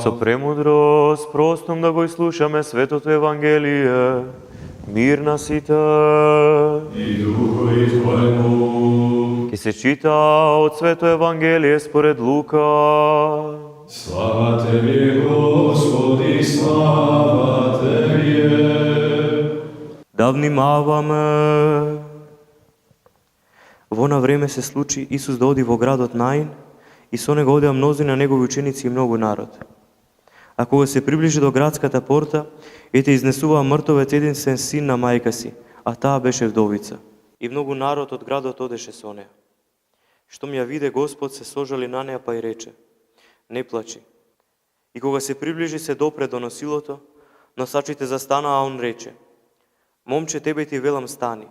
Со премудрост простом да го изслушаме светото Евангелие. Мир на сите. И духови Твоему. Ке се чита од Свето Евангелие според Лука. Слава Тебе, Господи, слава Тебе. Да внимаваме. Во на време се случи Исус да оди во градот Наин и со него одеа мнозина негови ученици и многу народ. А кога се приближи до градската порта, ете изнесуваа мртовец еден син на мајка си, а таа беше вдовица. И многу народ од градот одеше со неа. Штом ја виде Господ, се сожали на неа па и рече: не плачи. И кога се приближи, се допре до носилото, носачите застанаа, а он рече: момче, тебе ти велам, стани.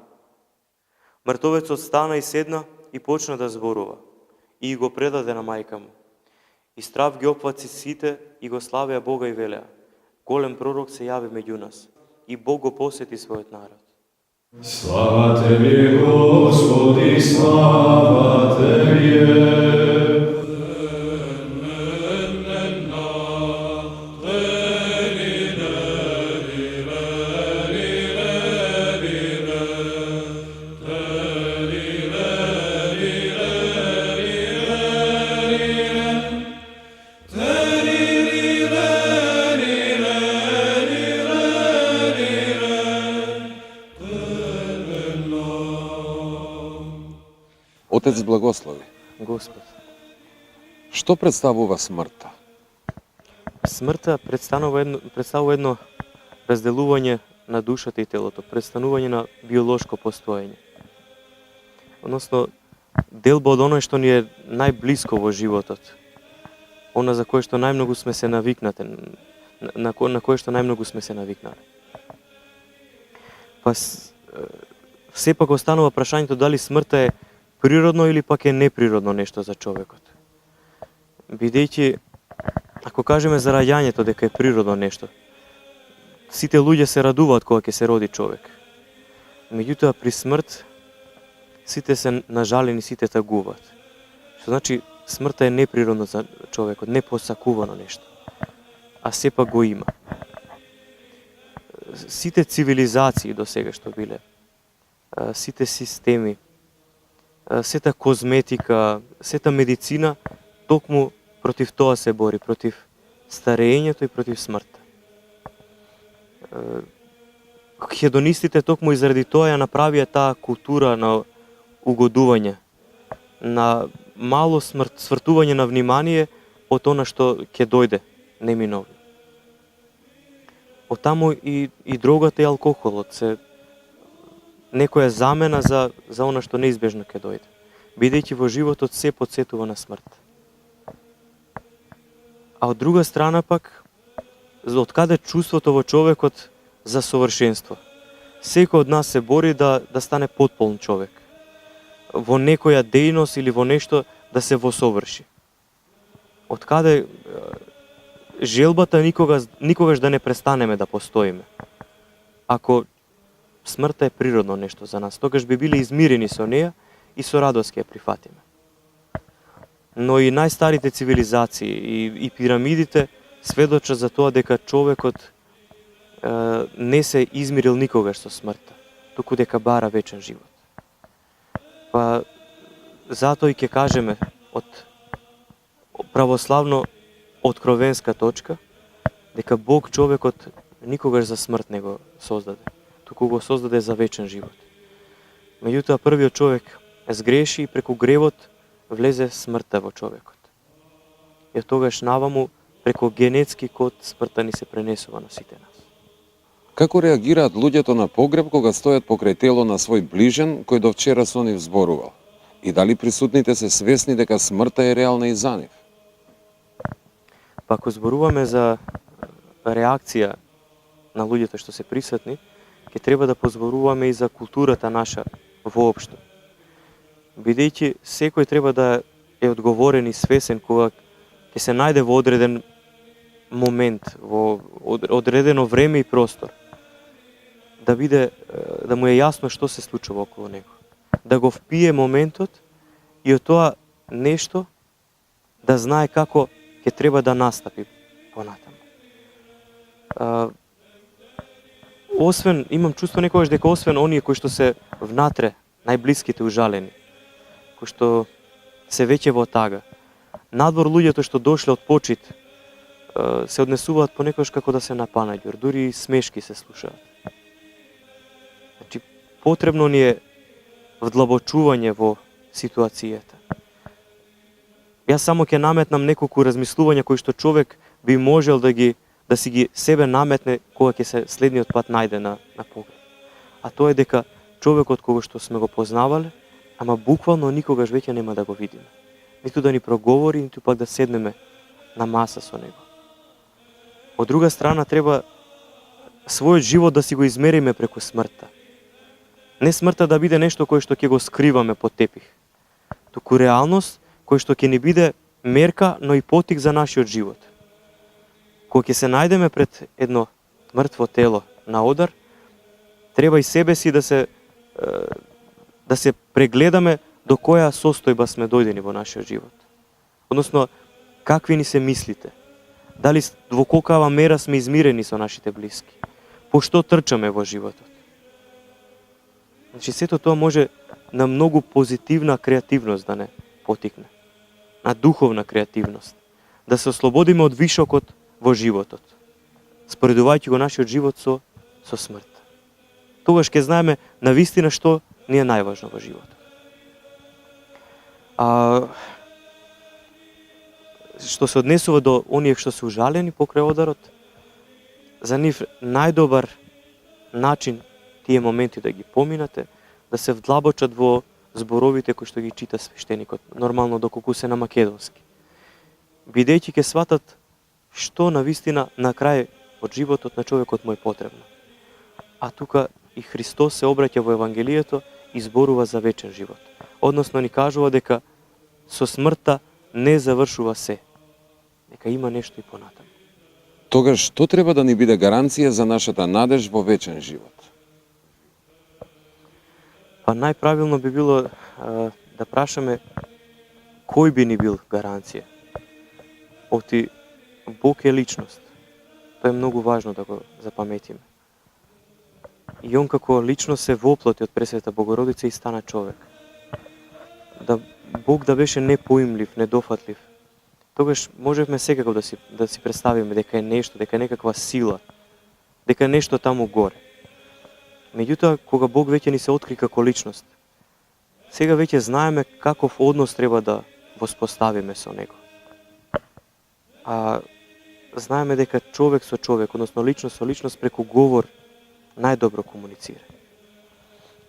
Мртовецот стана и седна и почна да зборува, и го предаде на мајка му. И страв ги опфати сите и го славеа Бога и велеа: голем пророк се јави меѓу нас, и Бог го посети својот народ. Слава Тебе, Господи, слава Тебе. Отец благослови. Господ. Што представува смртта? Смртта представува едно разделување на душата и телото, престанување на биолошко постоење. Односно, делба од оној што ни е најблиско во животот. Она за кое што најмногу сме се навикнати, на кое што најмногу сме се навикнали. Па сепак останува прашањето дали смртта е природно или пак е неприродно нешто за човекот. Бидејќи, ако кажеме за раѓањето дека е природно нешто, сите луѓе се радуваат кога ќе се роди човек. Меѓутоа, при смрт, сите се нажалени, сите тагуваат. Што значи, смртта е неприродно за човекот, непосакувано нешто. А сепак го има. Сите цивилизации до сега што биле, сите системи, сета козметика, сета медицина, токму против тоа се бори, против старењето и против смртта. Хедонистите токму и заради тоа ја направија таа култура на угодување, на мало свртување на внимание од она што ќе дојде неминовно. Оттаму и дрогата и алкохолот се некоја замена за она што неизбежно ќе дојде, бидејќи во животот се потсетува на смрт. А од друга страна пак, од каде чувството во човекот за совршенство? Секој од нас се бори да стане потполн човек. Во некоја дејност или во нешто да се восоврши. Од каде желбата никогаш да не престанеме да постоиме. Ако смртта е природно нешто за нас, тогаш би биле измирени со неја и со радост ќе ја прифатиме. Но и најстарите цивилизации и пирамидите сведочат за тоа дека човекот не се измирил никогаш со смртта, туку дека бара вечен живот. Па затоа и ќе кажеме од православно откровенска точка дека Бог човекот никогаш за смрт не го создаде, туку го создаде за вечен живот. Меѓутоа првиот човек сгреши и преку гревот влезе смртта во човекот. И од тогаш наваму преку генетски код смртта ни се пренесува на сите нас. Како реагираат луѓето на погреб кога стојат покрај тело на свој ближен кој до вчера со нив зборувал? И дали присутните се свесни дека смртта е реална и за нив? Па ако зборуваме за реакција на луѓето што се присутни, ќе треба да позборуваме и за културата наша воопшто. Бидејќи секој треба да е одговорен и свесен кога ќе се најде во одреден момент, во одредено време и простор, да му е јасно што се случува околу него. Да го впие моментот и од тоа нешто да знае како ќе треба да настапи понатаму. Освен, имам чувство некогаш дека освен оние кои што се внатре, најблиските ужалени, кои што се веќе во тага, надвор луѓето што дошле од почит, се однесуваат понекогаш како да се на панаѓур, дури и смешки се слушаат. Значи, потребно ни е вдлабочување во ситуацијата. Јас само ќе наметнам неколку размислувања кои што човек би можел да си ги себе наметне кога ќе се следниот пат најде на погреб. А тоа е дека човекот кога што сме го познавале, ама буквално никогаш веќе нема да го видиме. Ниту да ни проговори, ниту пак да седнеме на маса со него. Од друга страна треба својот живот да си го измериме преку смртта. Не смртта да биде нешто кое што ќе го скриваме под тепих, туку реалност кој што ќе ни биде мерка, но и потик за нашиот живот. Кога ќе се најдеме пред едно мртво тело на одар, треба и себе си да се прегледаме до која состојба сме дојдени во нашиот живот. Односно, какви ни се мислите? Дали во колкава мера сме измирени со нашите блиски? По што трчаме во животот? Значи, сето тоа може на многу позитивна креативност да не потикне. На духовна креативност. Да се ослободиме од вишокот во животот, споредувајќи го нашиот живот со смрт. Тогаш ќе знаеме навистина што ни е најважно во животот. Што се однесува до оние што се ужалени покрај ударот, за нив најдобар начин тие моменти да ги поминате, да се вдлабочат во зборовите кои што ги чита свештеникот, нормално доколку се на македонски. Бидејќи ќе сватат што навистина на крај од животот на човекот му е потребно. А тука и Христос се обраќа во Евангелието и зборува за вечен живот. Односно ни кажува дека со смртта не завршува се. Дека има нешто и понатаму. Тогаш што треба да ни биде гаранција за нашата надеж во вечен живот? Па најправилно би било да прашаме кој би ни бил гаранција. Оти Бог е личност. Тоа е многу важно да го запаметиме. И он како личност се воплоти од Пресвета Богородица и стана човек. Да Бог да беше непоимлив, недофатлив. Тогаш можевме секако да си представиме дека е нешто, дека е некаква сила, дека е нешто таму горе. Меѓутоа, кога Бог веќе ни се откри како личност, сега веќе знаеме каков однос треба да воспоставиме со него. А знаеме дека човек со човек, односно личност со личност преку говор најдобро комуницира.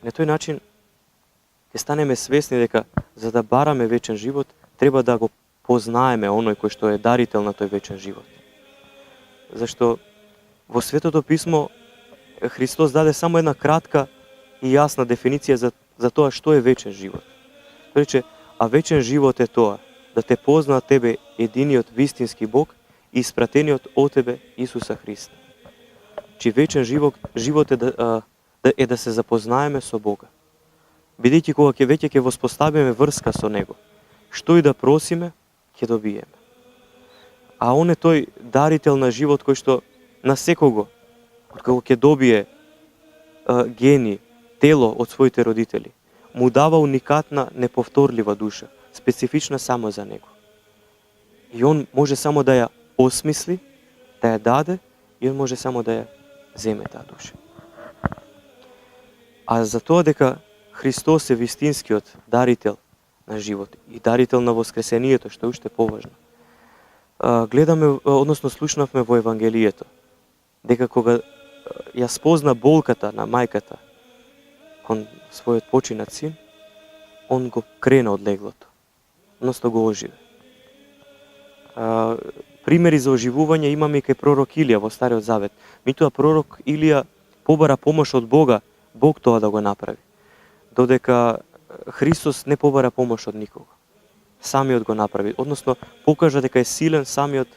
На тој начин ќе станеме свесни дека за да бараме вечен живот, треба да го познаеме оној кој што е дарител на тој вечен живот. Зашто во Светото писмо Христос даде само една кратка и јасна дефиниција за тоа што е вечен живот. Тој рече, а вечен живот е тоа, да те познаат тебе единиот вистински Бог и испратениот од тебе Исуса Христа. Чи вечен живот е да се запознаеме со Бога. Бидејќи кога ќе воспоставиме врска со Него, што и да просиме, ќе добиеме. А он е тој дарител на живот кој што на секого, откако ќе добие гени, тело од своите родители, му дава уникатна, неповторлива душа, специфична само за него. И он може само да ја осмисли, да ја даде, и он може само да ја земе таа душа. А за тоа дека Христос е вистинскиот дарител на живот и дарител на воскресението, што е уште поважно. Гледаме, односно слушнавме во Евангелието, дека кога ја спозна болката на мајката кон својот починат син, он го крена од леглото, односно го оживе. Примери за оживување имаме и кај пророк Илија во Стариот Завет. Меѓутоа пророк Илија побара помош од Бога, Бог тоа да го направи. Додека Христос не побара помош од никого. Самиот го направи, односно покажа дека е силен самиот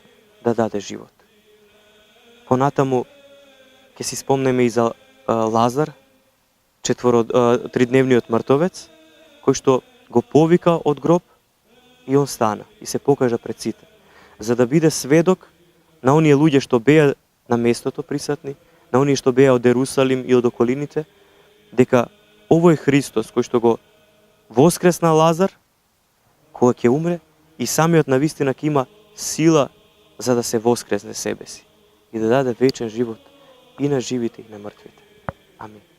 да даде живот. Понатаму ќе си спомнеме и за Лазар, тридневниот мртовец, кој што го повика од гроб и он стана и се покажа пред сите, за да биде сведок на оние луѓе што беа на местото присутни, на оние што беа од Ерусалим и од околините, дека овој Христос кој што го воскресна Лазар, кога ќе умре, и самиот навистина ќе има сила за да се воскресне себе си и да даде вечен живот и на живите и на мртвите. Амин.